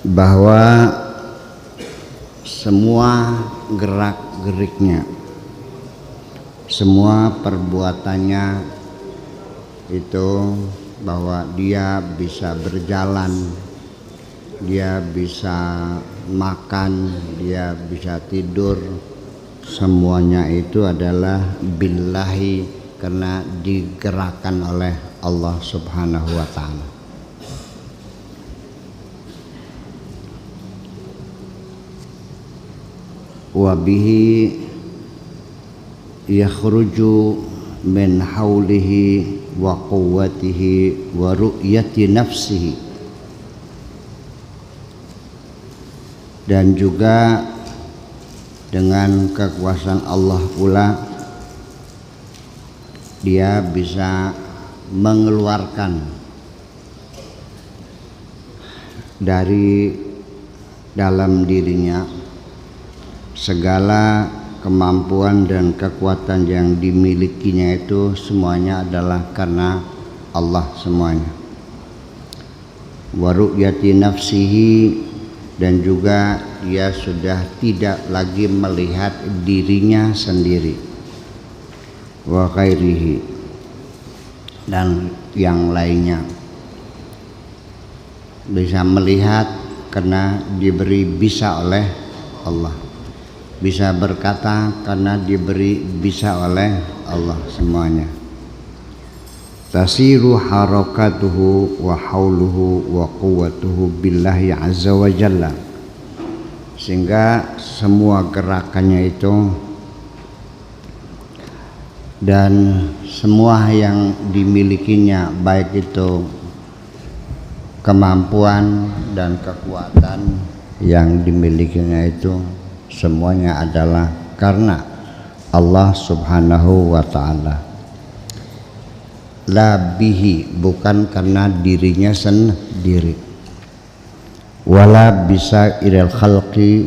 bahwa semua gerak-geriknya, semua perbuatannya itu bahwa dia bisa berjalan, dia bisa makan, dia bisa tidur, semuanya itu adalah billahi, karena digerakkan oleh Allah Subhanahu wa ta'ala. Wa bihi yakhruju min haulihi wa quwwatihi wa ru'yati nafsihi, dan juga dengan kekuasaan Allah pula dia bisa mengeluarkan dari dalam dirinya segala kemampuan dan kekuatan yang dimilikinya, itu semuanya adalah karena Allah semuanya. Wa ru'yati nafsihi, dan juga dia sudah tidak lagi melihat dirinya sendiri. Wa ghairihi, dan yang lainnya, bisa melihat karena diberi bisa oleh Allah, bisa berkata karena diberi bisa oleh Allah semuanya. Tasiru harakatuhu wa hauluhu wa quwwatuhu billahi azza wa jalla, sehingga semua gerakannya itu dan semua yang dimilikinya, baik itu kemampuan dan kekuatan yang dimilikinya, itu semuanya adalah karena Allah Subhanahu wa ta'ala. La bihi, bukan karena dirinya sendiri. Wala bisa ilal khalqi,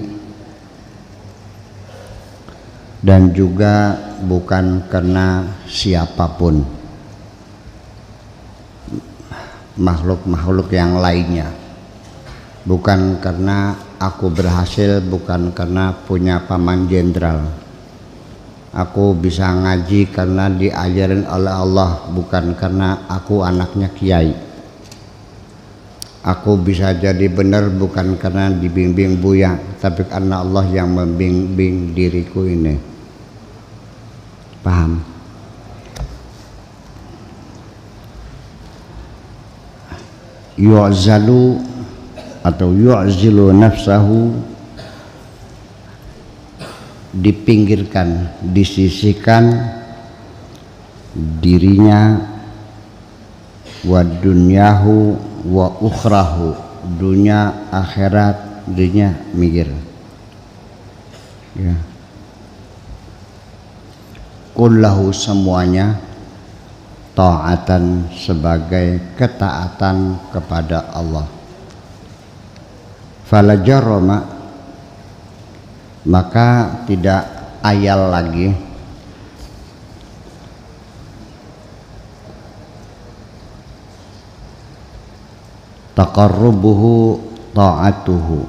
dan juga bukan karena siapapun, makhluk-makhluk yang lainnya. Bukan karena aku berhasil, bukan karena punya paman jenderal. Aku bisa ngaji karena diajarin oleh Allah, bukan karena aku anaknya kiai. Aku bisa jadi benar bukan karena dibimbing Buya, tapi karena Allah yang membimbing diriku ini. Paham? Yu'zalu atau yu'zilu nafsahu, dipinggirkan, disisihkan dirinya, wa dunyahu wa ukhrahu, dunia akhirat dirinya mikir, ya. Kullahu, semuanya, ta'atan, sebagai ketaatan kepada Allah. Fala jarama, maka tidak ayal lagi taqarrubuhu ta'atuhu,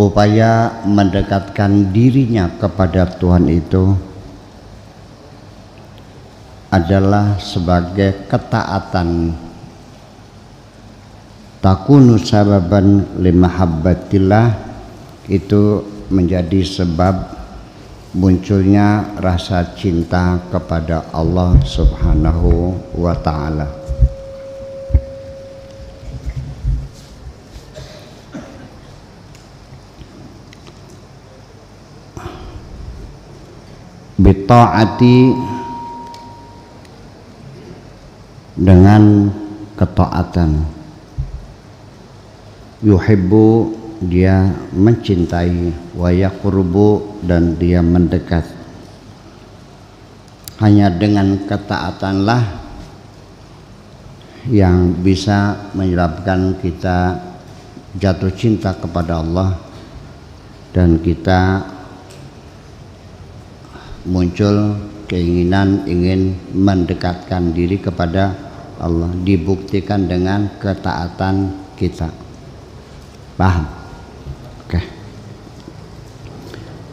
upaya mendekatkan dirinya kepada Tuhan itu adalah sebagai ketaatan. Takunu sababan limahabbatillah, itu menjadi sebab munculnya rasa cinta kepada Allah Subhanahu wa ta'ala. Bita'ati, dengan ketaatan. Yuhibbu, dia mencintai, wa yaqrubu, dan dia mendekat. Hanya dengan ketaatanlah yang bisa menyebabkan kita jatuh cinta kepada Allah, dan kita muncul keinginan ingin mendekatkan diri kepada Allah, dibuktikan dengan ketaatan kita. Paham? Oke.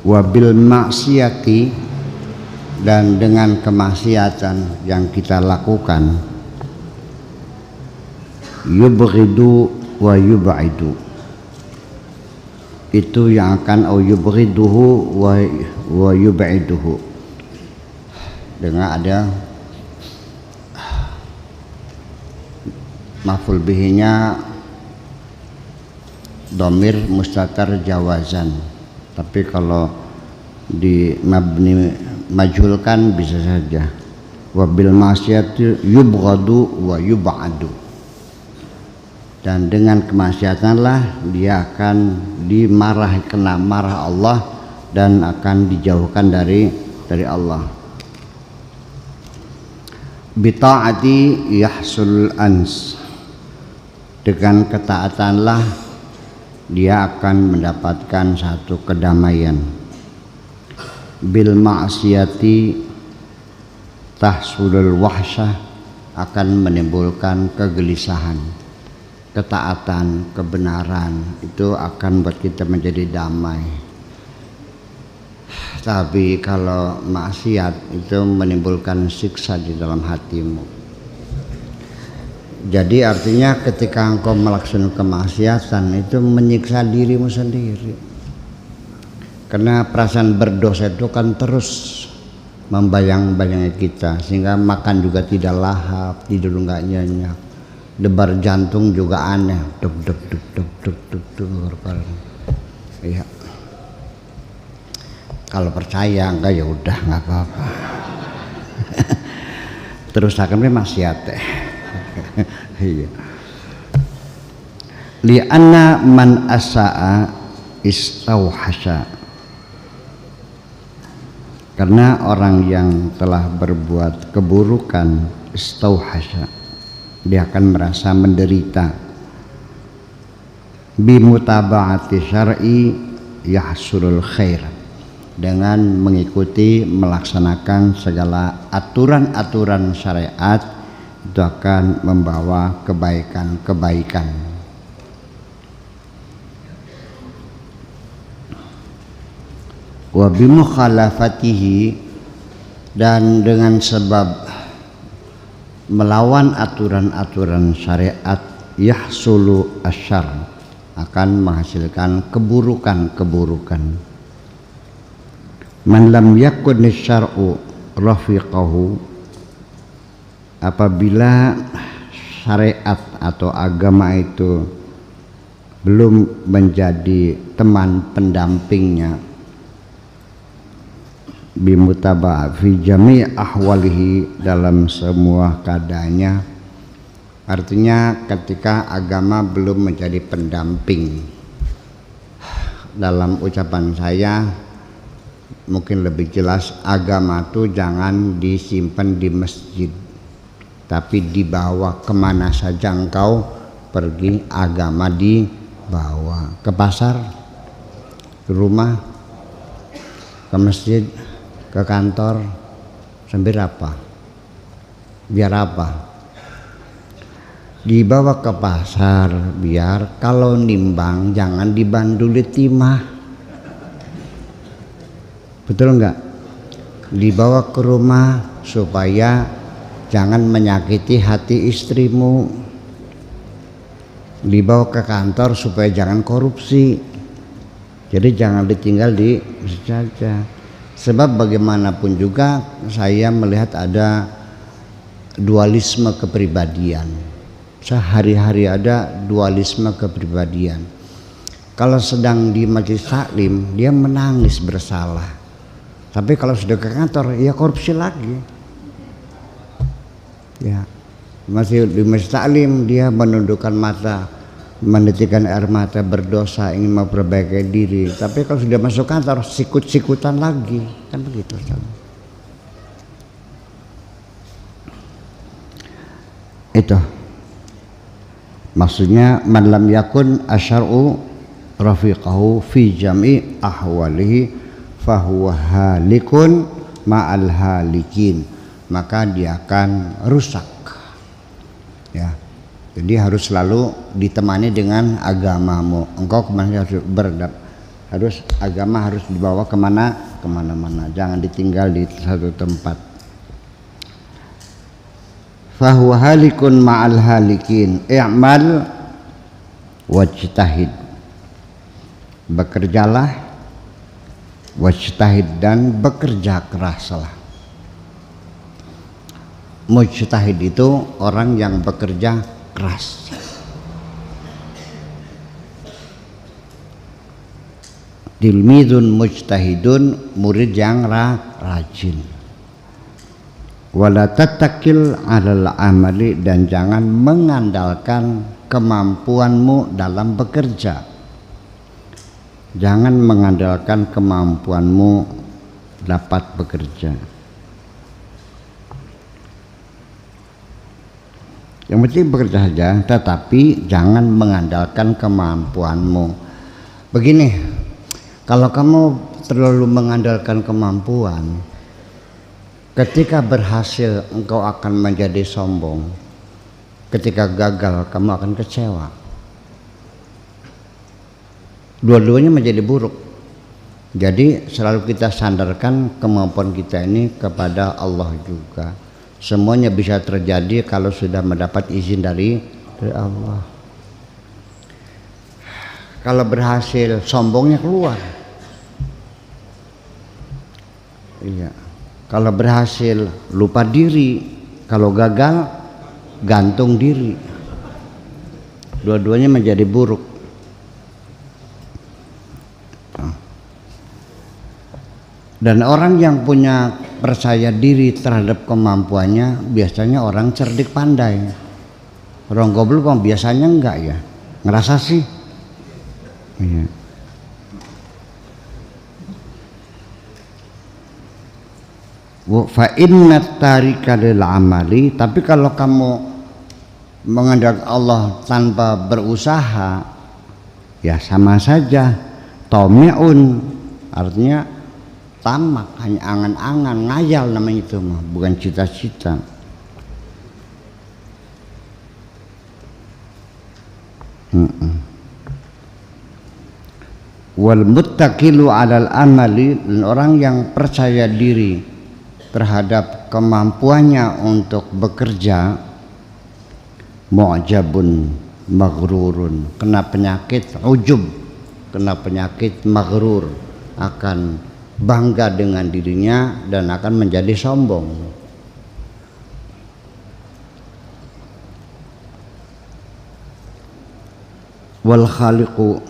Wabil maksiati, dan dengan kemaksiatan yang kita lakukan, yubghidu wa yub'idu, itu yang akan yubghiduhu wa yub'iduhu, dengan ada maf'ul bihinya dhamir mustatir jawazan, tapi kalau di mabni majhulkan bisa saja wabil maksiati yubghadu wa yub'adu, dan dengan kemaksiatanlah dia akan dimarahi, kena marah Allah dan akan dijauhkan dari Allah. Bita'ati yahsul ans, dengan ketaatanlah dia akan mendapatkan satu kedamaian. Bil ma'siyati tahsulul wahsyah, akan menimbulkan kegelisahan. Ketaatan, kebenaran itu akan buat kita menjadi damai. Tapi kalau maksiat itu menimbulkan siksa di dalam hatimu. Jadi artinya ketika engkau melaksanakan kemaksiatan itu menyiksa dirimu sendiri. Karena perasaan berdosa itu kan terus membayang-bayangi kita, sehingga makan juga tidak lahap, tidur enggak nyenyak, debar jantung juga aneh, duk duk duk duk duk duk duk. Iya. Kalau percaya enggak ya udah enggak apa-apa. Terus akan maksiat teh. Iya. Li'anna man asa'a istauhasha, karena orang yang telah berbuat keburukan istauhasha, dia akan merasa menderita. Bimutaba'ati syar'i yahsulul khair, dengan mengikuti melaksanakan segala aturan-aturan syariat itu akan membawa kebaikan-kebaikan. Wa bimukhalafatihi, dan dengan sebab melawan aturan-aturan syariat, yahsulu asyar, akan menghasilkan keburukan-keburukan. Man lam yakun syar'u rafiqahu, apabila syariat atau agama itu belum menjadi teman pendampingnya, bimutaba fi jami' ahwalihi, dalam semua keadaannya. Artinya ketika agama belum menjadi pendamping, dalam ucapan saya mungkin lebih jelas, agama itu jangan disimpan di masjid, tapi dibawa kemana saja engkau pergi, agama dibawa ke pasar, ke rumah, ke masjid, ke kantor, sambil apa? Biar apa? Dibawa ke pasar biar kalau nimbang jangan dibanduli timah. Betul enggak? Dibawa ke rumah supaya jangan menyakiti hati istrimu. Dibawa ke kantor supaya jangan korupsi. Jadi jangan ditinggal di saja. Sebab bagaimanapun juga saya melihat ada dualisme kepribadian. Sehari-hari ada dualisme kepribadian. Kalau sedang di majelis taklim dia menangis bersalah. Tapi kalau sudah ke kantor ya korupsi lagi. Ya, masih di majelis taklim dia menundukkan mata, menitikkan air mata, berdosa, ingin memperbaiki diri. Tapi kalau sudah masuk kantor sikut-sikutan lagi, kan begitu. Itu maksudnya man lam yakun asyar'u rafiqahu fi jam'i ahwalihi fahuwa halikun ma'al halikin, maka dia akan rusak ya. Jadi harus selalu ditemani dengan agamamu. Engkau kemana harus agama harus dibawa kemana-mana, jangan ditinggal di satu tempat. Fahuwa halikun ma'al halikin, i'mal wajtahid, bekerjalah, wajtahid, dan bekerja keraslah. Mujtahid itu orang yang bekerja keras. Tilmidun mujtahidun, murid yang rajin. Wala tatakil alal amali, dan jangan mengandalkan kemampuanmu dalam bekerja. Jangan mengandalkan kemampuanmu dapat bekerja. Yang penting bekerja saja, tetapi jangan mengandalkan kemampuanmu. Begini, kalau kamu terlalu mengandalkan kemampuan, ketika berhasil engkau akan menjadi sombong, ketika gagal kamu akan kecewa. Dua-duanya menjadi buruk. Jadi selalu kita sandarkan kemampuan kita ini kepada Allah juga. Semuanya bisa terjadi kalau sudah mendapat izin dari Allah. Kalau berhasil, sombongnya keluar. Iya. Kalau berhasil, lupa diri. Kalau gagal, gantung diri. Dua-duanya menjadi buruk. Dan orang yang punya percaya diri terhadap kemampuannya biasanya orang cerdik pandai. Orang goblok kok biasanya enggak ya, ngerasa sih. Iya. Fa inna tarika lil amali, tapi kalau kamu mengandalkan Allah tanpa berusaha, ya sama saja. Tomi'un, artinya tamak, hanya angan-angan, ngayal namanya itu mah, bukan cita-cita. Wal muttaqilu 'alal amali, orang yang percaya diri terhadap kemampuannya untuk bekerja, mu'jabun maghrurun, kena penyakit ujub, kena penyakit maghrur, akan bangga dengan dirinya dan akan menjadi sombong. Wal khaliqu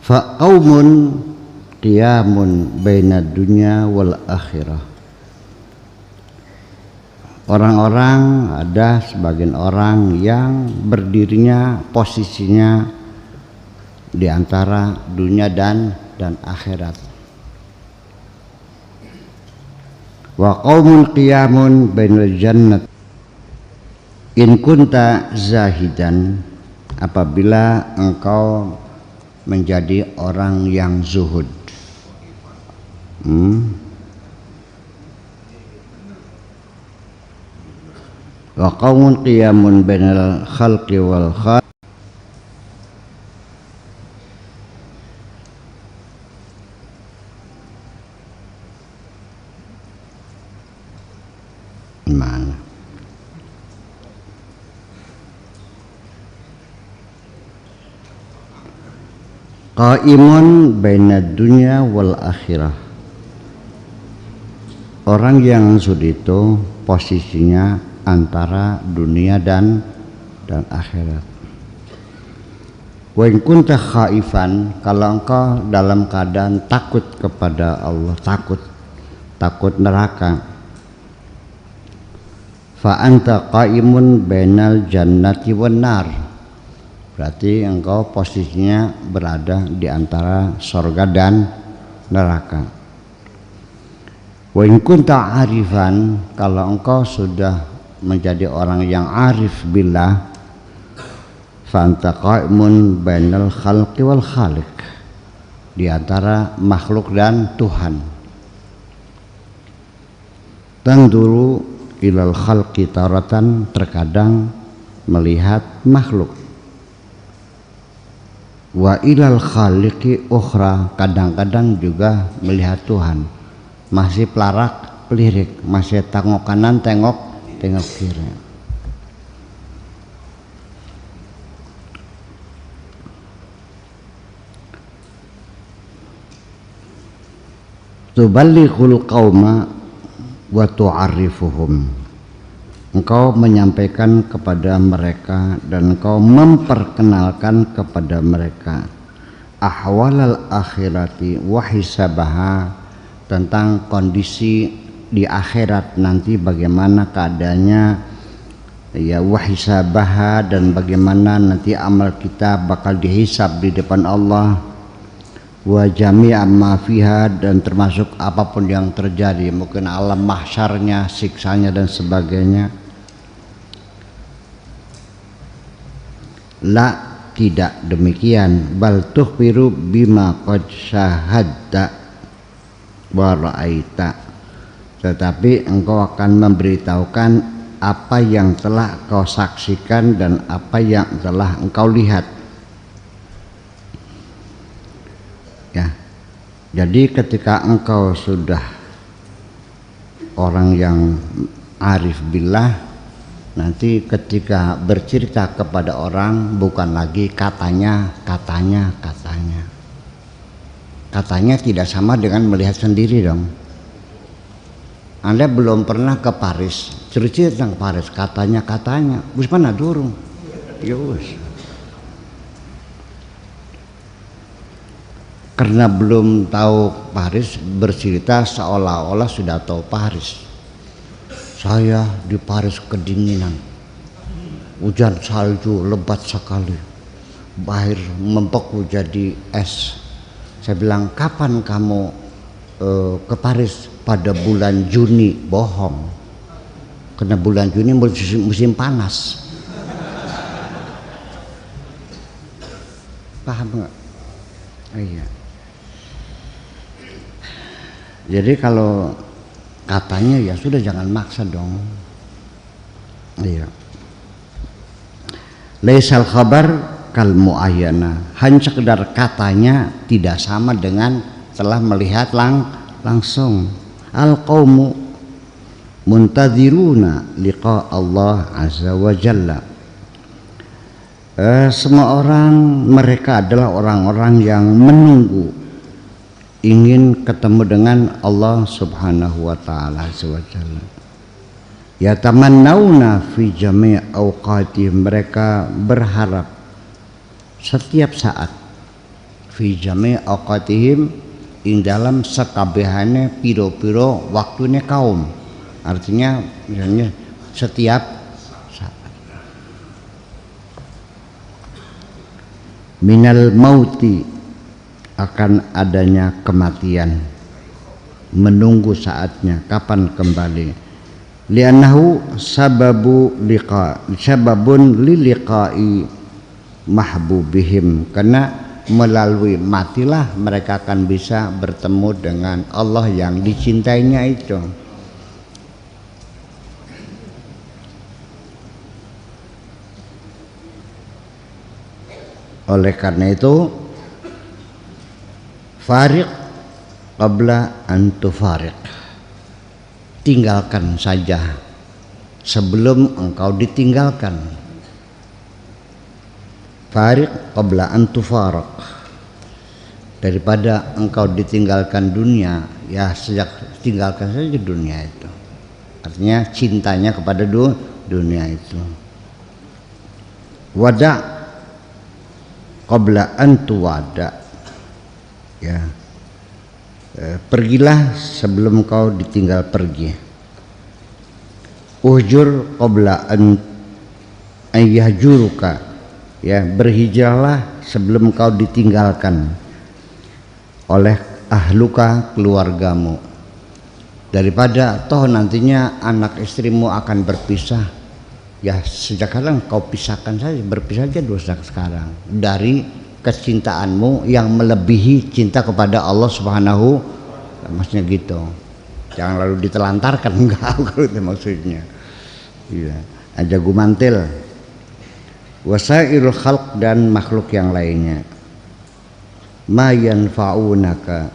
fa qaumun qiyamun bainad dunya wal akhirah. Orang-orang, ada sebagian orang yang berdirinya, posisinya di antara dunia dan akhirat. Wa qaumun qiyamun bainal jannat in kunta zahidan, apabila engkau menjadi orang yang zuhud. Wa qaumun qiyamun bainal khalqi wal khaliq, mana qaimun bainad dunya wal akhirah, orang yang zuhud itu posisinya antara dunia dan akhirat. Wa in kunta khaifan, kalau engkau dalam keadaan takut kepada Allah, takut neraka, fa anta qaimun bainal jannati wan nar, berarti engkau posisinya berada di antara surga dan neraka. Wa in kunta arifan, kalau engkau sudah menjadi orang yang arif billah, fa anta qaimun bainal khalqi wal khaliq, di antara makhluk dan Tuhan. Tanduru ilal khalqi taratan, terkadang melihat makhluk. Wa ilal khaliqi ukhra, kadang-kadang juga melihat Tuhan, masih pelarak pelirik, masih tengok kanan tengok kiri. Tuballighul qauma wa tu'arrifuhum, engkau menyampaikan kepada mereka dan engkau memperkenalkan kepada mereka ahwalal akhirati wa hisabaha, tentang kondisi di akhirat nanti bagaimana keadaannya, ya, wa hisabaha, dan bagaimana nanti amal kita bakal dihisab di depan Allah, wa jami'a ma fiha, dan termasuk apapun yang terjadi, mungkin alam mahsyarnya, siksanya dan sebagainya. La, tidak demikian, bal tukhbiru bima qad syahadta wa ra'aita, tetapi engkau akan memberitahukan apa yang telah kau saksikan dan apa yang telah engkau lihat. Ya, jadi ketika engkau sudah orang yang arif billah, nanti ketika bercerita kepada orang bukan lagi katanya tidak sama dengan melihat sendiri dong. Anda belum pernah ke Paris, cerita tentang Paris, katanya wis mana durung ya wis. Karena belum tahu Paris, bercerita seolah-olah sudah tahu Paris. Saya di Paris kedinginan, hujan salju lebat sekali, air membeku jadi es. Saya bilang, kapan kamu ke Paris? Pada bulan Juni. Bohong, karena bulan Juni musim panas. Paham nggak? Iya. Jadi kalau katanya ya sudah, jangan maksa dong. Iya. Laisal khabar kal muayyana, hanya sekedar katanya tidak sama dengan telah melihat langsung. Al qaumu muntadziruna liqa Allah azza wa jalla. Semua orang, mereka adalah orang-orang yang menunggu, ingin ketemu dengan Allah subhanahu wa ta'ala azza wa jalla. Yatamannawna fi jami' awqatihim, mereka berharap setiap saat, fi jami' awqatihim, ing dalam sekabehane piro-piro waktunya kaum, artinya misalnya setiap saat. Minal mauti, akan adanya kematian, menunggu saatnya kapan kembali. Li'annahu sababun liliqa'i mahbubihim, karena melalui matilah mereka akan bisa bertemu dengan Allah yang dicintainya itu. Oleh karena itu, fariq qabla an tufariq, tinggalkan saja sebelum engkau ditinggalkan. Fariq qabla an tufariq, daripada engkau ditinggalkan dunia, ya sejak tinggalkan saja dunia itu. Artinya cintanya kepada dunia itu. Wada qabla an tuwada, ya, pergilah sebelum kau ditinggal pergi. Ujur qabla an yahjuruka, ya, berhijrahlah sebelum kau ditinggalkan oleh ahluka, keluargamu, daripada toh nantinya anak istrimu akan berpisah. Ya sejak sekarang kau pisahkan saja, berpisah saja dulu sejak sekarang dari kecintaanmu yang melebihi cinta kepada Allah subhanahu, maksudnya gitu. Jangan lalu ditelantarkan, enggak, kalau itu maksudnya. Iya, aja gumantil. wasairul khalq dan makhluk yang lainnya, ma yanfa'unaka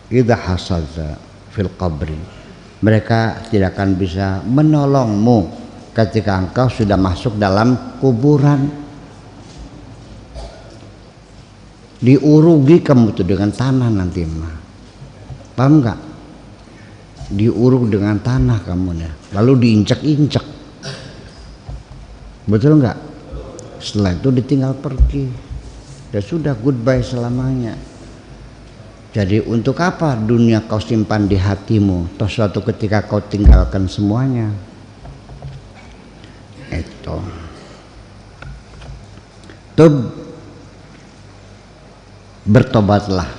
idza hasadza fil qabri, mereka tidak akan bisa menolongmu ketika engkau sudah masuk dalam kuburan. Diurugi kamu tuh dengan tanah nanti mah, paham nggak? Diuruk dengan tanah kamu ya, lalu diinjak-injak, betul nggak? Setelah itu ditinggal pergi, ya sudah goodbye selamanya. Jadi untuk apa dunia kau simpan di hatimu, toh suatu ketika kau tinggalkan semuanya. Itu tub, bertobatlah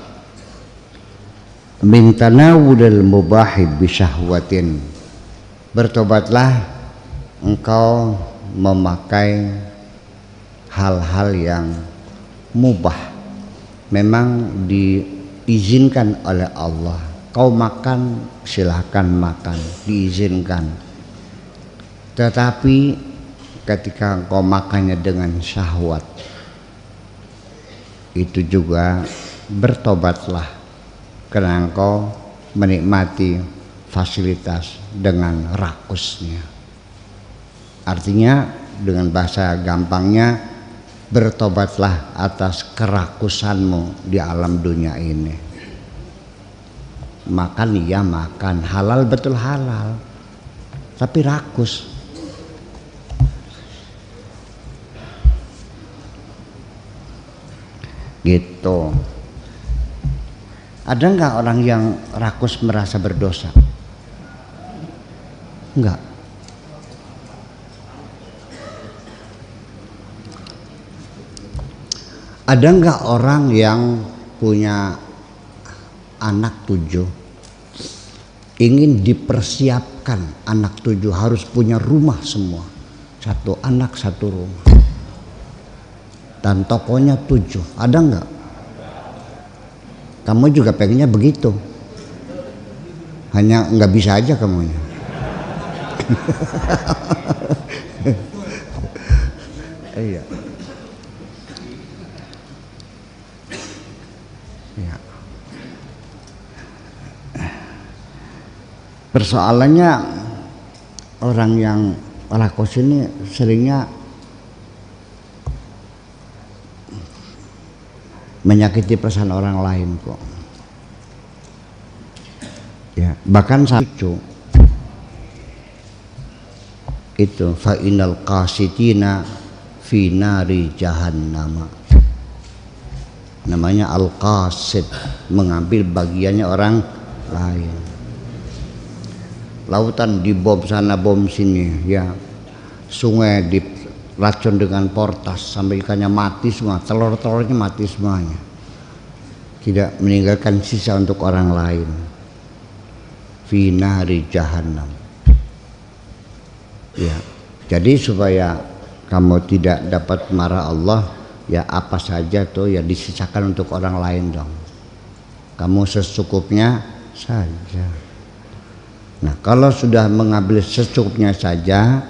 min tanawulil mubahi bisyahwatin, bertobatlah engkau memakai hal-hal yang mubah, memang diizinkan oleh Allah. Kau makan silahkan makan, diizinkan. Tetapi ketika engkau makannya dengan syahwat, itu juga bertobatlah, karena engkau menikmati fasilitas dengan rakusnya. Artinya dengan bahasa gampangnya, bertobatlah atas kerakusanmu di alam dunia ini. Makan iya makan, halal betul halal, tapi rakus. Gitu. Ada nggak orang yang rakus merasa berdosa? Enggak. Ada nggak orang yang punya anak 7, ingin dipersiapkan anak 7 harus punya rumah semua, 1 anak 1 rumah, dan tokonya 7, ada nggak? Kamu juga pengennya begitu, hanya nggak bisa aja kamunya. Iya. Ya. Persoalannya orang yang rakus ini seringnya menyakiti perasaan orang lain kok. Ya, bahkan satu itu fa innal qasitina fi nari jahannam. Namanya al-qasid, mengambil bagiannya orang lain. Lautan dibom sana bom sini, ya. Sungai diracun dengan portas sampai ikannya mati semua, telur-telurnya mati semuanya. Tidak meninggalkan sisa untuk orang lain. Fi nari jahannam. Ya. Jadi supaya kamu tidak dapat marah Allah, ya apa saja tuh ya disisakan untuk orang lain dong. Kamu secukupnya saja. Nah, kalau sudah mengambil secukupnya saja,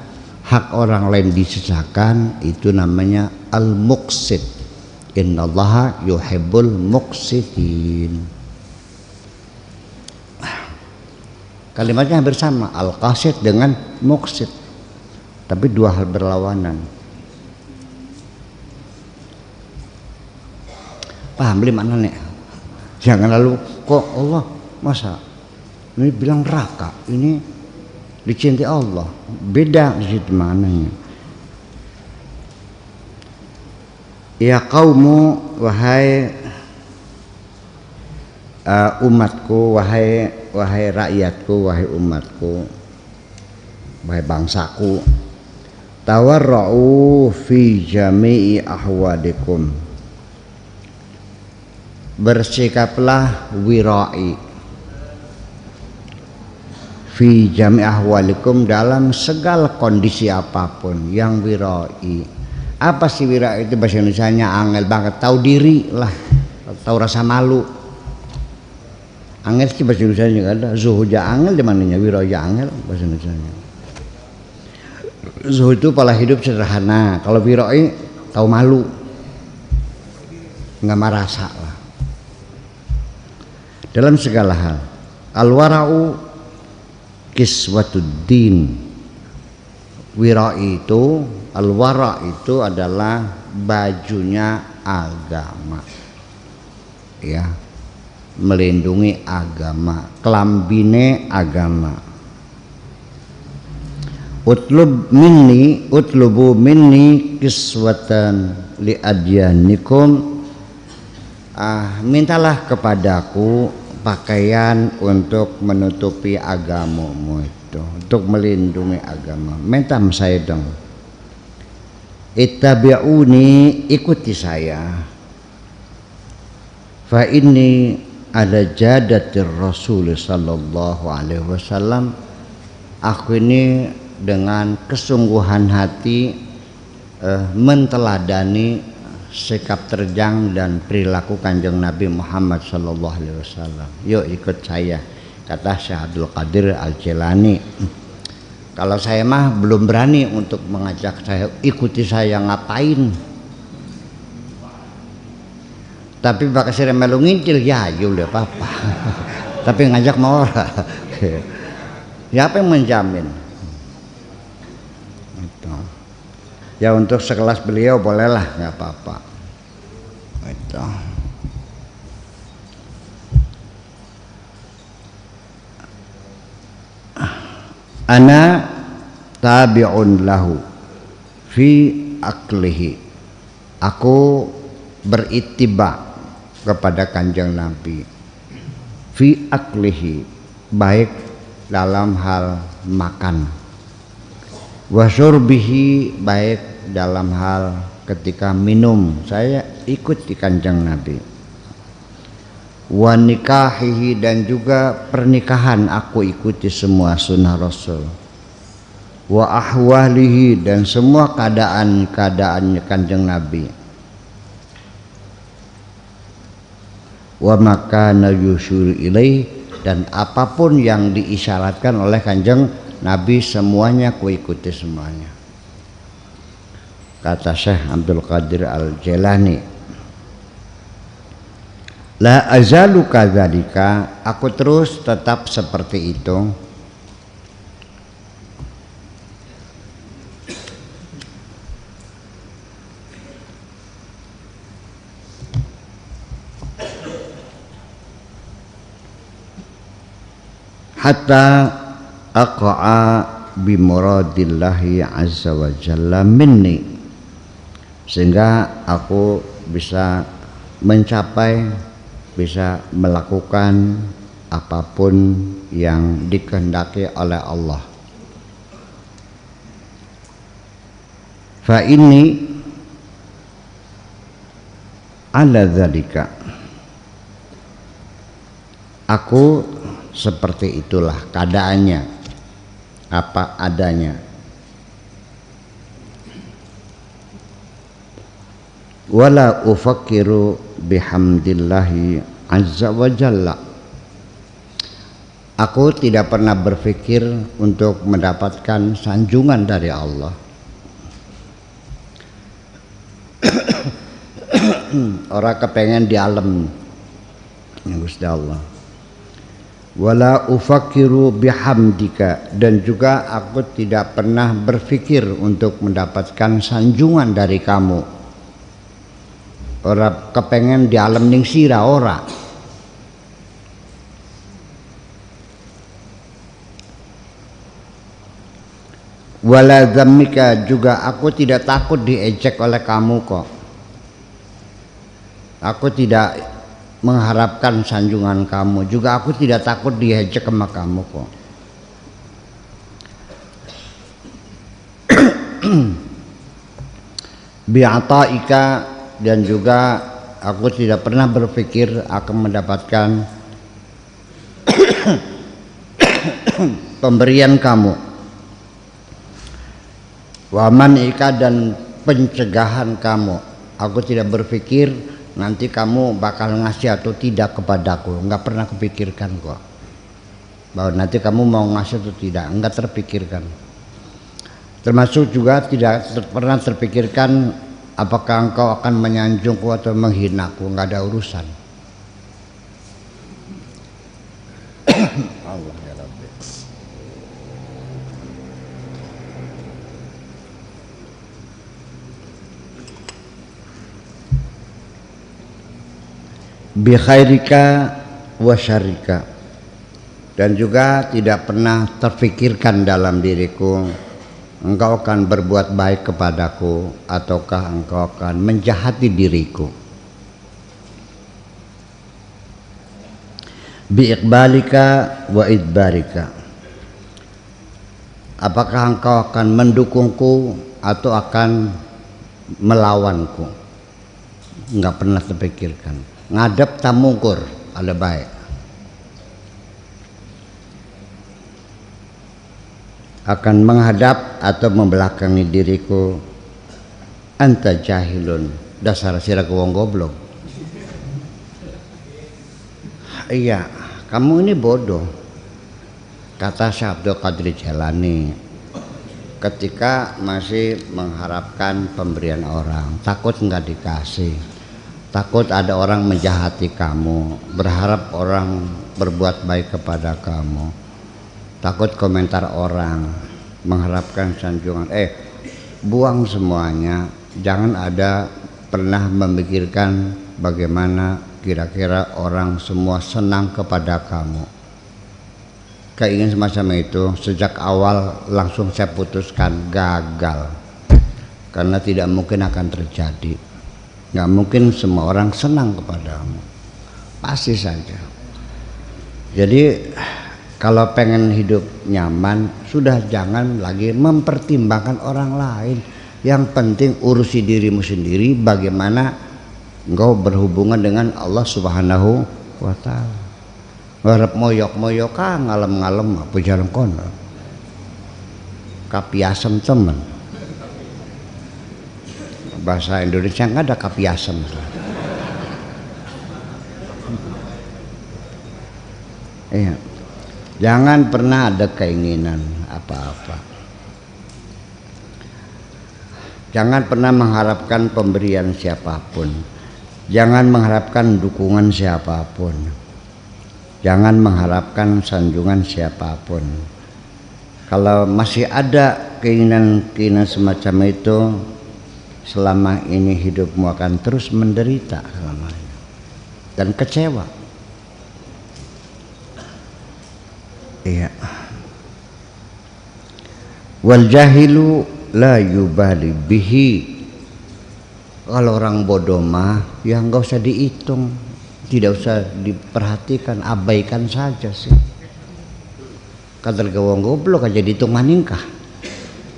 hak orang lain disisakan, itu namanya al-muqsid. Innallaha yuhibbul muqsidin. Kalimatnya hampir sama, al-qasid dengan muqsid, tapi dua hal berlawanan. Paham beli mana nih? Jangan lalu kok Allah masa ini bilang neraka, ini dicintai Allah, beda di situ mananya. Ya qaumu, wahai umatku, wahai rakyatku, wahai umatku, wahai bangsaku, tawarra'u fi jami'i ahwadikum, bersikaplah wirai fi jami' ahwalikum, dalam segala kondisi apapun. Yang wirai, apa sih wirai itu? Bahasa Indonesianya angel banget, tahu diri lah, tahu rasa malu. Angel sih bahasa Indonesia juga ada, zuhuja angel di mananya, wirai angel bahasa Indonesia. Zuhud itu pola hidup sederhana. Kalau wiroi tahu malu, nggak merasa lah dalam segala hal. Al-wara'u kiswatuddin. Wiroi itu, al-wara' itu adalah bajunya agama, ya, melindungi agama, kelambine agama. Utlubu minni kiswatan li adyanikum. Mintalah kepadaku pakaian untuk menutupi agamamu itu, untuk melindungi agama. Minta saya dong. Ittabi'uni, ikuti saya. Fa inni ala jadatir Rasul sallallahu alaihi wasallam. Aku ini dengan kesungguhan hati menteladani sikap terjang dan perilaku Kanjeng Nabi Muhammad sallallahu alaihi wasallam. Yuk ikut saya, kata Syekh Abdul Qadir Al-Jilani. Kalau saya mah belum berani untuk mengajak saya, ikuti saya ngapain. Tapi bakal sering melu ngincil ya udah apa-apa. Tapi ngajak mau ora. Siapa yang menjamin? Itu. Ya untuk sekelas beliau bolehlah, nggak apa-apa. Itu. Ana tabi'un lahu fi aklihi. Aku berittiba kepada Kanjeng Nabi fi aklihi, baik dalam hal makan, wa syurbihi, baik dalam hal ketika minum, saya ikut di Kanjeng Nabi. Wa nikahihi, dan juga pernikahan aku ikuti semua sunnah Rasul. Wa ahwalihi, dan semua keadaan-keadaannya Kanjeng Nabi. Wa makana yusyur ilaih, dan apapun yang diisyaratkan oleh Kanjeng Nabi semuanya ku ikuti semuanya. Kata Syekh Abdul Qadir Al-Jilani, la azalu kadzalika, aku terus tetap seperti itu. Hatta aqa'a bi muradillahi azza wa jalla minni, sehingga aku bisa mencapai, bisa melakukan apapun yang dikehendaki oleh Allah. Fa inni ala dzalika, aku seperti itulah keadaannya, apa adanya. Wala ufakkiru bihamdillahi azza wa jalla, aku tidak pernah berpikir untuk mendapatkan sanjungan dari Allah. Orang kepengen di alam ya Gusti Allah. Wala ufakkiru bihamdika, dan juga aku tidak pernah berpikir untuk mendapatkan sanjungan dari kamu. Orang kepengen di alam ning sira ora. Wala dhammika, juga aku tidak takut diejek oleh kamu kok. Aku tidak mengharapkan sanjungan kamu, juga aku tidak takut diejek sama kamu kok. Bi'ataika, dan juga aku tidak pernah berpikir akan mendapatkan pemberian kamu. Wa man'ika, dan pencegahan kamu. Aku tidak berpikir nanti kamu bakal ngasih atau tidak kepadaku, enggak pernah kepikirkan kok. Bahwa nanti kamu mau ngasih atau tidak, enggak terpikirkan. Termasuk juga tidak pernah terpikirkan apakah engkau akan menyanjungku atau menghinaku, nggak ada urusan. Allah ya Rabbi. Bi khairika wa syarrika, dan juga tidak pernah terfikirkan dalam diriku engkau akan berbuat baik kepadaku ataukah engkau akan menjahati diriku. Bi iqbalika wa idbarika, apakah engkau akan mendukungku atau akan melawanku. Enggak pernah terpikirkan. Ngadep tamungkur ada baik, akan menghadap atau membelakangi diriku. Anta jahilun, dasar sira wong goblok. Iya, kamu ini bodoh, kata Syekh Abdul Qadir Jailani ketika masih mengharapkan pemberian orang. Takut nggak dikasih, takut ada orang menjahati kamu, berharap orang berbuat baik kepada kamu, takut komentar orang, mengharapkan sanjungan. Buang semuanya. Jangan ada pernah memikirkan bagaimana kira-kira orang semua senang kepada kamu. Keinginan semacam itu sejak awal langsung saya putuskan gagal, karena tidak mungkin akan terjadi. Nggak mungkin semua orang senang kepadamu, pasti saja. Jadi kalau pengen hidup nyaman, sudah jangan lagi mempertimbangkan orang lain. Yang penting urusi dirimu sendiri, bagaimana engkau berhubungan dengan Allah Subhanahu wa ta'ala. Ngarep moyok-moyok ngalem-ngalem apa jalan kono. Kapiasem temen. Bahasa Indonesia nggak ada kapiasem. Iya. Jangan pernah ada keinginan apa-apa. Jangan pernah mengharapkan pemberian siapapun. Jangan mengharapkan dukungan siapapun. Jangan mengharapkan sanjungan siapapun. Kalau masih ada keinginan-keinginan semacam itu, selama ini hidupmu akan terus menderita selamanya dan kecewa. Iya. Wal jahilu la yubali bihi. Kalau orang bodoh mah ya nggak usah dihitung, tidak usah diperhatikan, abaikan saja sih. Kadal gawang goblok aja dihitung maningkah,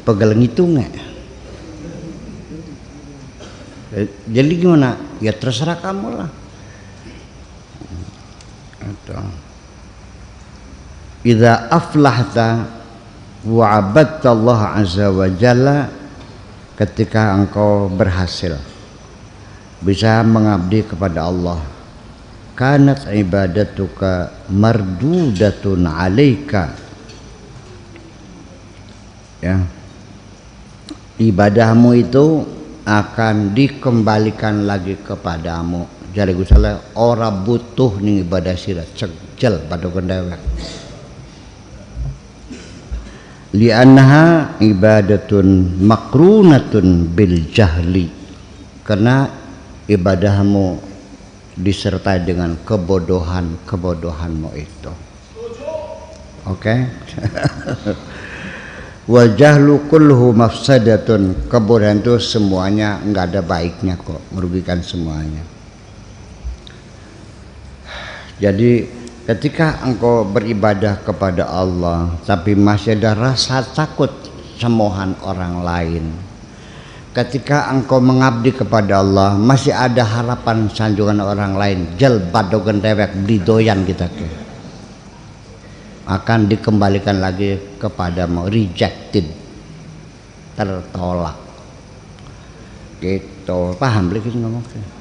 pegel ngitungnya. Jadi gimana? Ya terserah kamu lah. Idza aflahta wa abadta Allah azza wa jalla, ketika engkau berhasil bisa mengabdi kepada Allah, kanat ibadatuka mardudatun alaika, ya, ibadahmu itu akan dikembalikan lagi kepadamu. Jadi gusala ora butuh ning ibadah sira cegel pada kendewek. Li'annaha ibadatun makrunatun bil jahli, karena ibadahmu disertai dengan kebodohanmu itu. Oke? Wa jahlu kulluhu mafsadatun, kebodohan itu semuanya enggak ada baiknya kok, merugikan semuanya. Jadi ketika engkau beribadah kepada Allah tapi masih ada rasa takut semohan orang lain, ketika engkau mengabdi kepada Allah masih ada harapan sanjungan orang lain, jel badogan dewek didoyan kita ke, akan dikembalikan lagi kepadamu, rejected, tertolak. Gitu, paham lagi ngomongnya?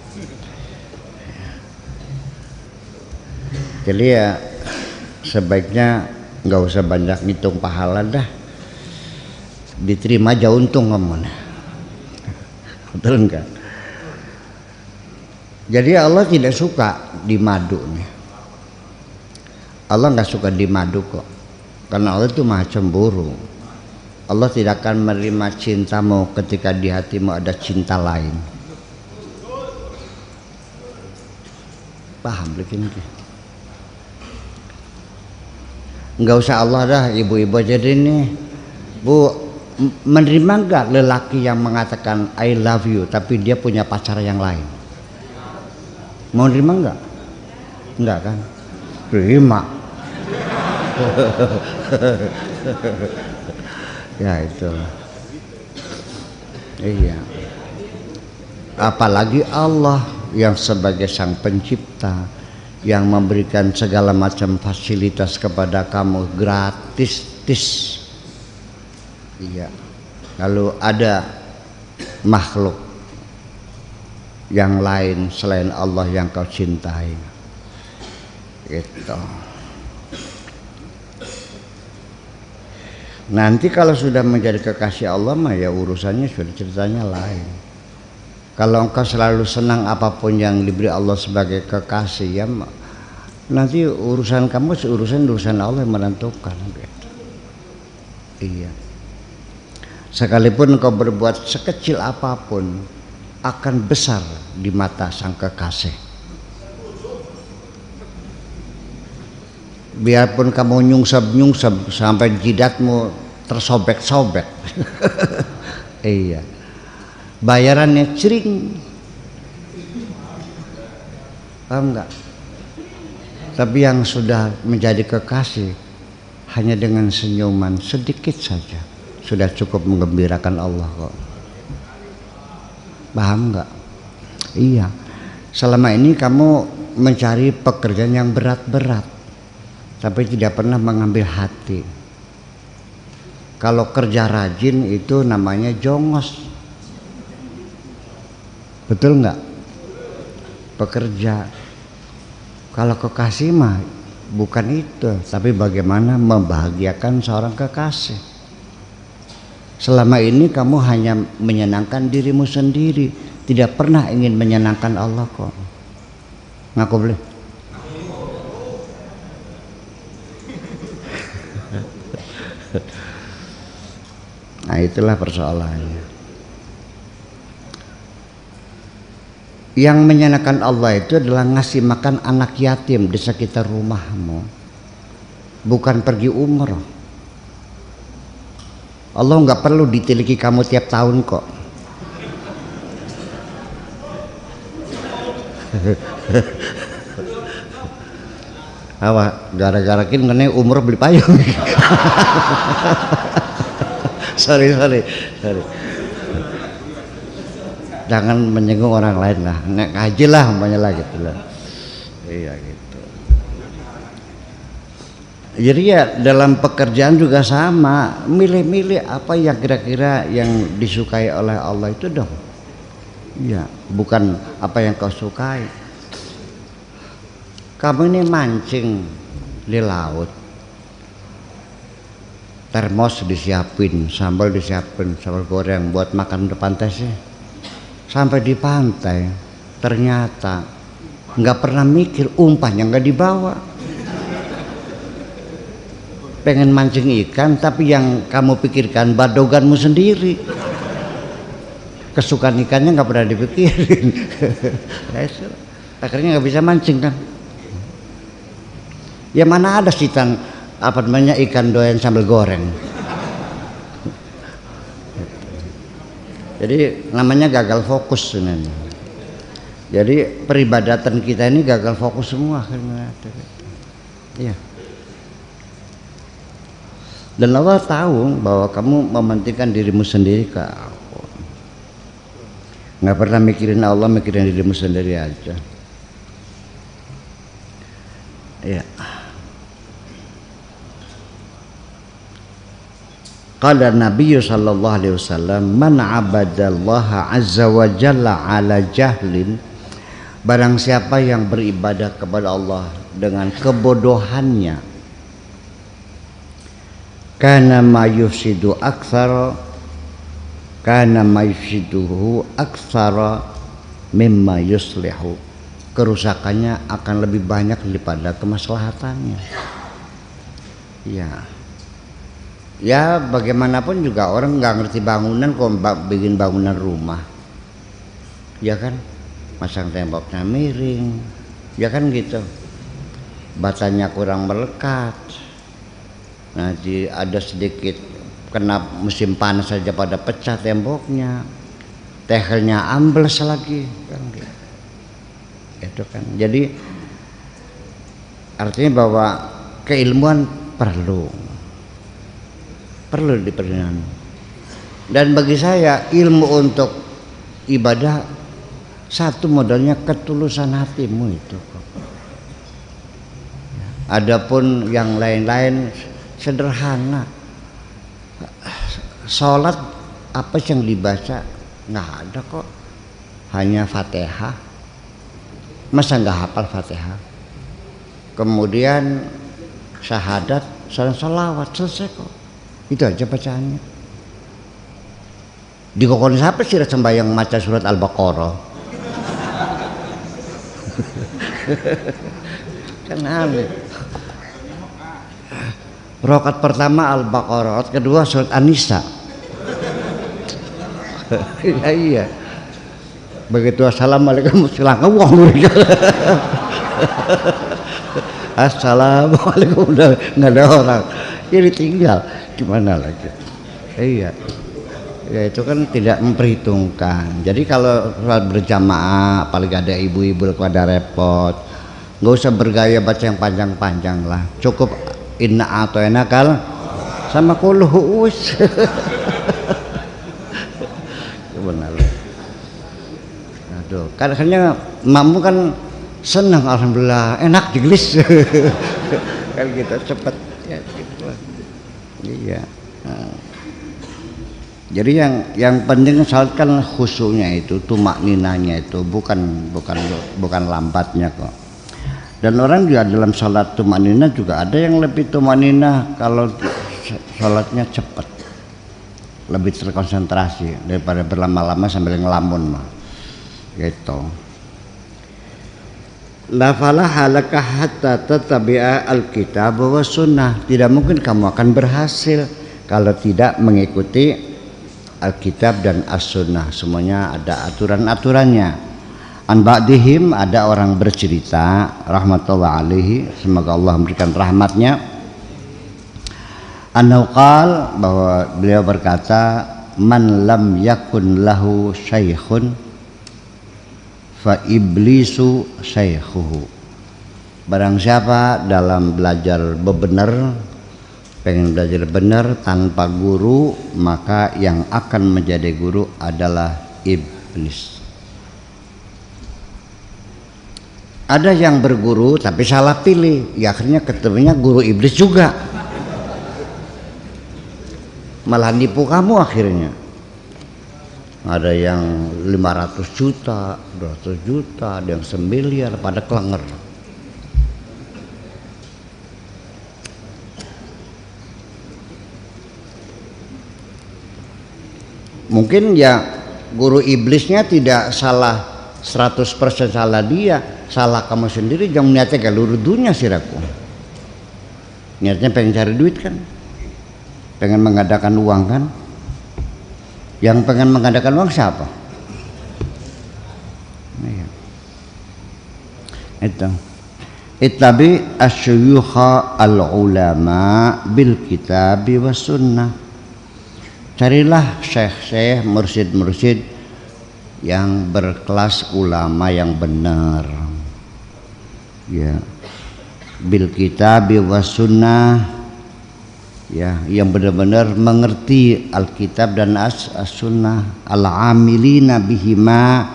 Jadi ya sebaiknya nggak usah banyak ngitung pahala dah. diterima aja untung kamu. Betul enggak? Jadi Allah tidak suka dimadu nih. Allah nggak suka dimadu kok, karena Allah itu maha cemburu. Allah tidak akan menerima cintamu ketika di hatimu ada cinta lain. Paham begini? Nggak usah Allah dah, ibu-ibu jadi nih, Bu, menerima nggak lelaki yang mengatakan I love you tapi dia punya pacar yang lain? Mau nerima nggak? Nggak kan? Terima. Ya itu. Iya. Apalagi Allah yang sebagai sang pencipta, yang memberikan segala macam fasilitas kepada kamu gratis. Iya. Kalau ada makhluk yang lain selain Allah yang kau cintai, gitu. Nanti kalau sudah menjadi kekasih Allah mah ya urusannya sudah ceritanya lain. Kalau engkau selalu senang apapun yang diberi Allah sebagai kekasih, ya nanti urusan kamu urusan Allah yang menentukan, gitu. Iya. Sekalipun engkau berbuat sekecil apapun akan besar di mata sang kekasih. Biarpun kamu nyungsep sampai jidatmu tersobek-sobek. Iya. Bayarannya cering. Paham enggak? Tapi yang sudah menjadi kekasih hanya dengan senyuman sedikit saja sudah cukup menggembirakan Allah kok. Paham enggak? Iya. Selama ini kamu mencari pekerjaan yang berat-berat tapi tidak pernah mengambil hati. Kalau kerja rajin itu namanya jongos. Betul enggak? Pekerja. Kalau kekasih mah bukan itu, tapi bagaimana membahagiakan seorang kekasih. Selama ini kamu hanya menyenangkan dirimu sendiri, tidak pernah ingin menyenangkan Allah kok. Ngaku boleh? Nah itulah persoalannya. Yang menyenangkan Allah itu adalah ngasih makan anak yatim di sekitar rumahmu, bukan pergi umroh. Allah nggak perlu ditiliki kamu tiap tahun kok. Apa gara-gara kin kene umroh beli payung. sorry. Jangan menyinggung orang lain lah, nek ngaji lah umpamanya lah gitu lah. Iya gitu. Jadi ya dalam pekerjaan juga sama, milih-milih apa yang kira-kira yang disukai oleh Allah itu dong. Iya, bukan apa yang kau sukai. Kamu ini mancing di laut, termos disiapin, sambal disiapin, sambal goreng buat makan depan tesnya. Sampai di pantai ternyata nggak pernah mikir umpannya nggak dibawa. Pengen mancing ikan tapi yang kamu pikirkan badoganmu sendiri. Kesukaan ikannya nggak pernah dipikirin. Akhirnya nggak bisa mancing kan. Ya mana ada sitan apa namanya ikan doyan sambal goreng. Jadi namanya gagal fokus sebenarnya. Jadi peribadatan kita ini gagal fokus semua akhirnya. Iya. Dan Allah tahu bahwa kamu mementingkan dirimu sendiri ke aku. Nggak pernah mikirin Allah, mikirin dirimu sendiri aja. Iya. Qala Nabi sallallahu alaihi wasallam, man abadallaha azza wa jalla ala jahlin, barang siapa yang beribadah kepada Allah dengan kebodohannya, kana ma yufsidu aktsar kana mayfsiduhu aktsara mimma yuslihu, kerusakannya akan lebih banyak daripada kemaslahatannya. Ya bagaimanapun juga orang nggak ngerti bangunan kok bikin bangunan rumah, ya kan, masang temboknya miring, ya kan gitu, batanya kurang melekat, nanti ada sedikit kena musim panas saja pada pecah temboknya, tehelnya ambles lagi, kan gitu. Itu kan, jadi artinya bahwa keilmuan perlu diperlukan. Dan bagi saya ilmu untuk ibadah satu modalnya ketulusan hatimu itu kok. Adapun yang lain-lain sederhana. Sholat apa yang dibaca nggak ada kok, hanya Fatihah. Masa nggak hafal Fatihah? Kemudian syahadat, salawat, selesai kok. Itu aja bacaannya. Di kokon siapa sih sembahyang maca surat Al-Baqarah? Kan aneh. Rakaat pertama Al-Baqarah, rakaat kedua surat An-Nisa. Iya. Begitu assalamualaikum silakan wong. Assalamualaikum, udah nggak ada orang. Jadi tinggal gimana lagi? Iya. Ya itu kan tidak memperhitungkan. Jadi kalau sholat berjamaah, apalagi ada ibu-ibu pada repot, nggak usah bergaya baca yang panjang-panjang lah. Cukup inna atau enakal sama kulhu us. Benar. Aduh, kadang-kadang mamu kan senang, alhamdulillah, enak digelis. Kan kita cepat ya gitu. Iya. Jadi yang penting salat kan khusyuknya itu, tumakninanya itu, bukan lambatnya kok. Dan orang juga dalam salat tumakninah juga ada yang lebih tumakninah kalau salatnya cepat, lebih terkonsentrasi daripada berlama-lama sambil ngelamun mah. Gitu. La falaha laka hatta tattabi'a al-kitab wa sunnah. Tidak mungkin kamu akan berhasil kalau tidak mengikuti Alkitab dan As-Sunnah. Semuanya ada aturan-aturannya. An ba'dihim, ada orang bercerita rahmatullah alaihi, semoga Allah memberikan rahmatnya, annahu qal, bahwa beliau berkata, man lam yakun lahu syaikhun fa iblisu syaikhuhu. Barang siapa dalam belajar bebenar, pengen belajar benar tanpa guru, maka yang akan menjadi guru adalah iblis. Ada yang berguru tapi salah pilih, ya akhirnya ketemunya guru iblis juga, malah nipu kamu akhirnya. Ada yang 500 juta, 200 juta, ada yang 1 miliar pada kelenger. Mungkin ya guru iblisnya tidak salah 100% salah dia, salah kamu sendiri. Jangan niatnya ke luruh dunia siraku. Niatnya pengen cari duit kan, pengen mengadakan uang kan. Yang pengen mengadakan uang siapa? Itu. Ittabi asyuyukha al-ulama bil kitabi was sunnah. Carilah syekh-syekh, mursyid-mursyid yang berkelas ulama yang benar. Ya. Bil kitabi was sunnah. Ya, yang benar-benar mengerti Alkitab dan As-Sunnah, al-amilina bihima,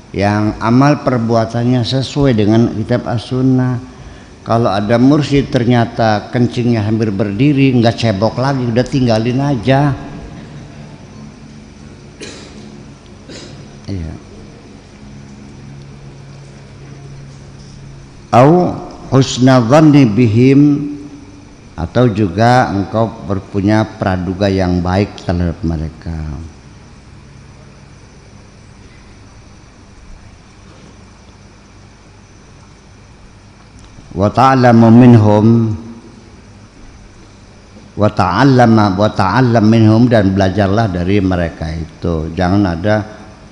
yang amal perbuatannya sesuai dengan kitab As-Sunnah. Kalau ada mursyid ternyata kencingnya hampir berdiri, nggak cebok lagi, udah tinggalin aja. Iya. Au husna dhanni bihim, atau juga engkau berpunya praduga yang baik terhadap mereka. wa ta'lamu minhum wa ta'allam minhum, dan belajarlah dari mereka itu. Jangan ada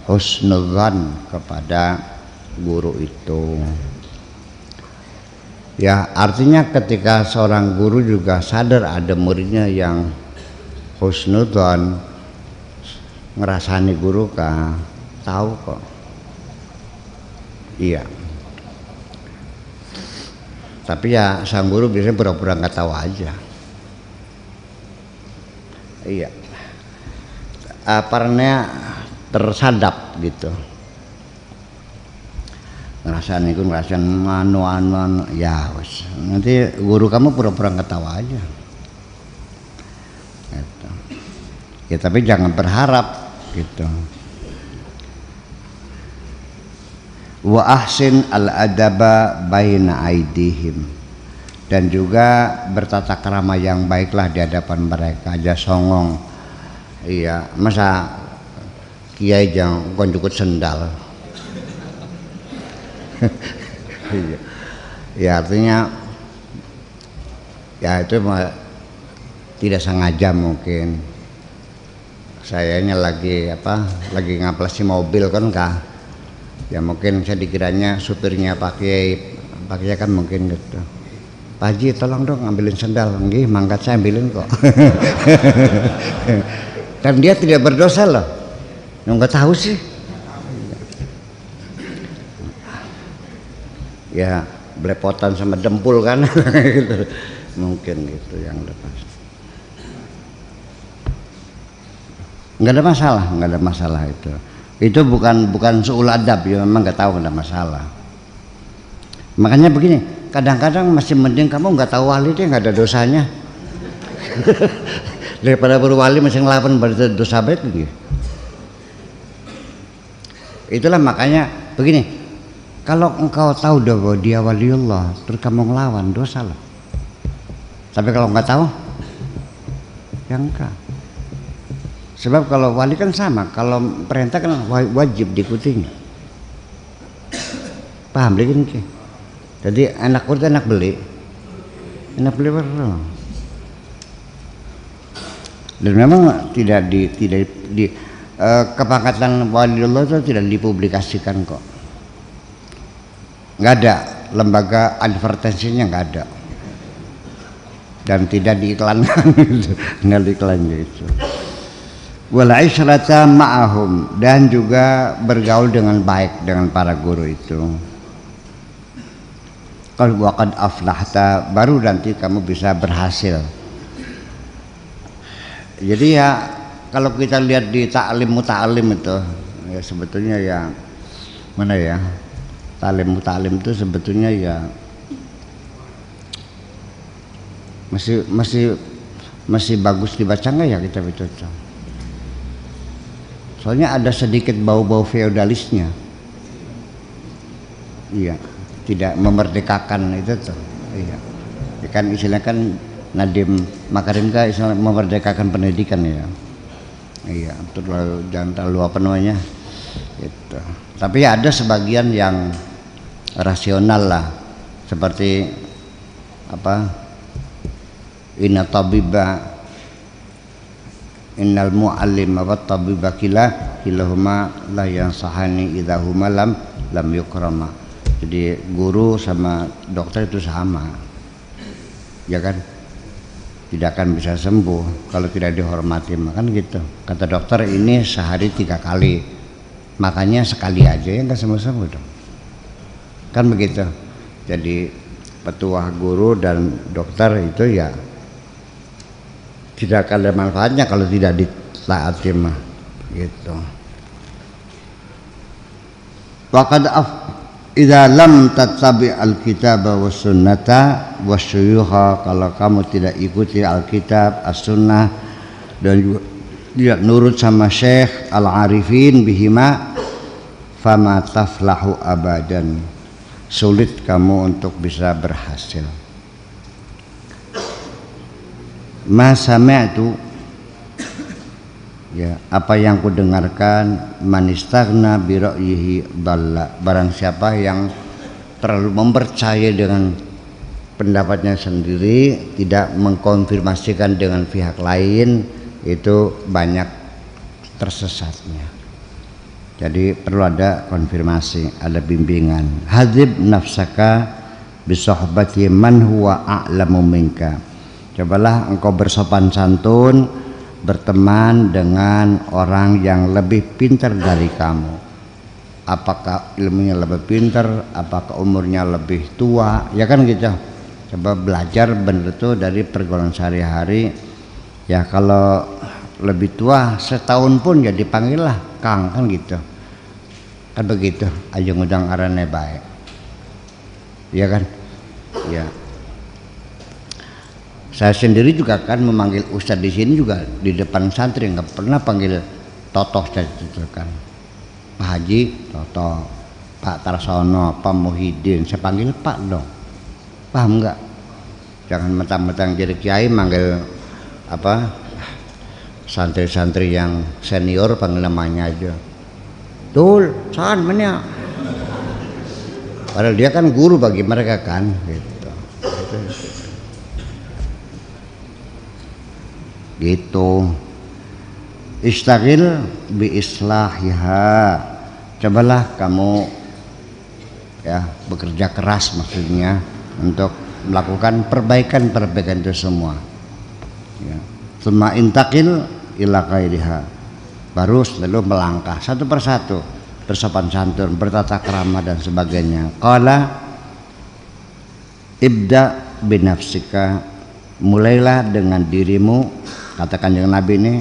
husnudzan kepada guru itu. Ya, artinya ketika seorang guru juga sadar ada muridnya yang husnudzan, ngerasani guru kah, tahu kok. Iya. Tapi ya sang guru biasanya pura-pura nggak tahu aja. Iya. Parahnya tersadap gitu. Ngerasain manu ya wes. Nanti guru kamu pura-pura nggak tahu aja. Gitu. Ya tapi jangan berharap gitu. Wa ahsin al-adaba baina aidihim, dan juga bertata krama yang baiklah di hadapan mereka. Aja songong. Iya, masa kiai jangan konjukut sendal. Iya. Ya artinya ya itu tidak sengaja mungkin. Sayanya lagi ngaplasi mobil kan kah? Ya mungkin saya dikiranya supirnya pakai kan mungkin gitu. Pak Haji tolong dong ambilin sendal. Nggih, mangkat saya ambilin kok. Dan dia tidak berdosa loh. Nggak tahu sih. Ya belepotan sama dempul kan. Gitu. Mungkin gitu yang lepas. Nggak ada masalah itu. Itu bukan suul adab, ya memang nggak tahu, nggak ada masalah. Makanya begini, kadang-kadang masih mending kamu nggak tahu wali, dia nggak ada dosanya. Daripada berwali masih ngelawan berdosa baik gitu. Itulah makanya begini, kalau engkau tahu bahwa dia waliullah terus kamu ngelawan, dosa lah. Tapi kalau nggak tahu, ya enggak. Sebab kalau wali kan sama, kalau perintah kan wajib diikutinya. Paham begini? Jadi enak urut enak beli perlu. Dan memang tidak di kepangkatan waliullah itu tidak dipublikasikan kok. Nggak ada lembaga advertensinya, nggak ada. Dan tidak diiklankan gitu, nggak diiklan gitu. Wal isyrata ma'ahum, dan juga bergaul dengan baik dengan para guru itu. Qad waqad aflahta, baru nanti kamu bisa berhasil. Jadi ya kalau kita lihat di ta'lim muta'alim itu ya sebetulnya ya mana ya, ta'lim muta'alim itu sebetulnya ya masih bagus dibaca nggak ya kitab itu? Soalnya ada sedikit bau-bau feodalisnya. Iya, tidak memerdekakan itu tuh. Iya. Ya kan istilahnya kan Nadiem Makarim kan istilah memerdekakan pendidikan ya. Iya, jangan terlalu apa namanya. Itu. Tapi ya ada sebagian yang rasional lah. Seperti apa? Inna tabiba innal mu'allim wa tabiba kilahuma la yansahani idahuma lam yukrama. Jadi guru sama dokter itu sama, ya kan, tidak akan bisa sembuh kalau tidak dihormati, kan gitu. Kata dokter ini sehari 3 kali, makanya sekali aja ya nggak sembuh dong, kan begitu. Jadi petuah guru dan dokter itu ya tidak akan ada manfaatnya kalau tidak ditaati mah gitu. Waqad idza lam tattabi alkitab was sunnata wasyuyukha, kalau kamu tidak ikuti alkitab as-sunnah dan juga tidak nurut sama syekh al-arifin bihima, fama taflahu abadan, sulit kamu untuk bisa berhasil. Ma sami'tu, ya apa yang ku dengarkan, manistaghna bi ra'yihi dalla, barang siapa yang terlalu mempercayai dengan pendapatnya sendiri, tidak mengkonfirmasikan dengan pihak lain, itu banyak tersesatnya. Jadi perlu ada konfirmasi, ada bimbingan. Hadzib nafsaka bisahbati man huwa a'lamu minka. Cobalah engkau bersopan santun, berteman dengan orang yang lebih pintar dari kamu. Apakah ilmunya lebih pintar, apakah umurnya lebih tua, ya kan gitu. Coba belajar benar tuh dari pergaulan sehari-hari. Ya kalau lebih tua setahun pun ya dipanggil lah Kang, kan gitu. Kan begitu, aja ngundang arane baik. Ya kan? Ya. Saya sendiri juga kan memanggil ustadz di sini juga di depan santri, nggak pernah panggil totoh saya itu kan. Pak Haji, Toto, Pak Tarsono, Pak Muhyiddin, saya panggil Pak dong. Paham nggak? Jangan mentang-mentang jadi kiai manggil apa santri-santri yang senior panggil namanya aja. Dul, san mana? Padahal dia kan guru bagi mereka kan, gitu. Gitu. Istaghil bi islahiha. Cobalah kamu ya bekerja keras maksudnya untuk melakukan perbaikan itu semua. Ya. Tsumma intaqil ila ghairiha. Baru selalu melangkah satu persatu, bersopan santun, bertata krama dan sebagainya. Qala ibda binafsika, mulailah dengan dirimu, katakan dengan Nabi ini,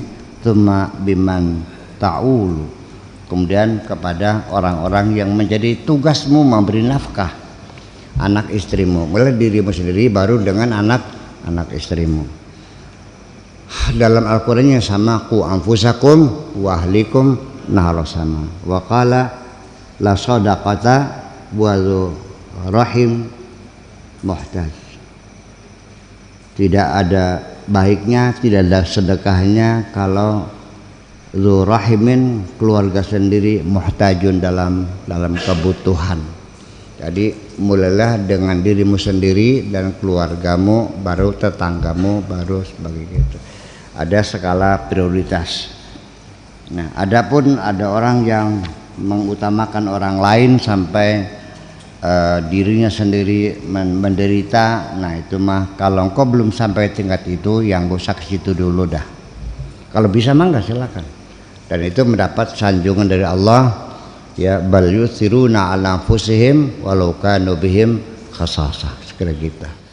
tsumma biman ta'ulu, kemudian kepada orang-orang yang menjadi tugasmu memberi nafkah, anak istrimu. Mulai dirimu sendiri, baru dengan anak istrimu. Dalam Al-Quran yang sama, qu anfusakum wa ahlikum nahar sama. Wa qala la sadaqata wa rahim muhtaj. Tidak ada baiknya, tidak ada sedekahnya kalau zu rahimin, keluarga sendiri, muhtajun, dalam kebutuhan. Jadi mulailah dengan dirimu sendiri dan keluargamu, baru tetanggamu, baru sebagai itu. Ada skala prioritas. Nah, adapun ada orang yang mengutamakan orang lain sampai dirinya sendiri menderita. Nah, itu mah kalau engkau belum sampai tingkat itu, yang gak ke situ dulu dah. Kalau bisa mah enggak, silakan. Dan itu mendapat sanjungan dari Allah, ya bal yusiruna ala anfusihim walau kanu bihim khasasah. Sekira kita.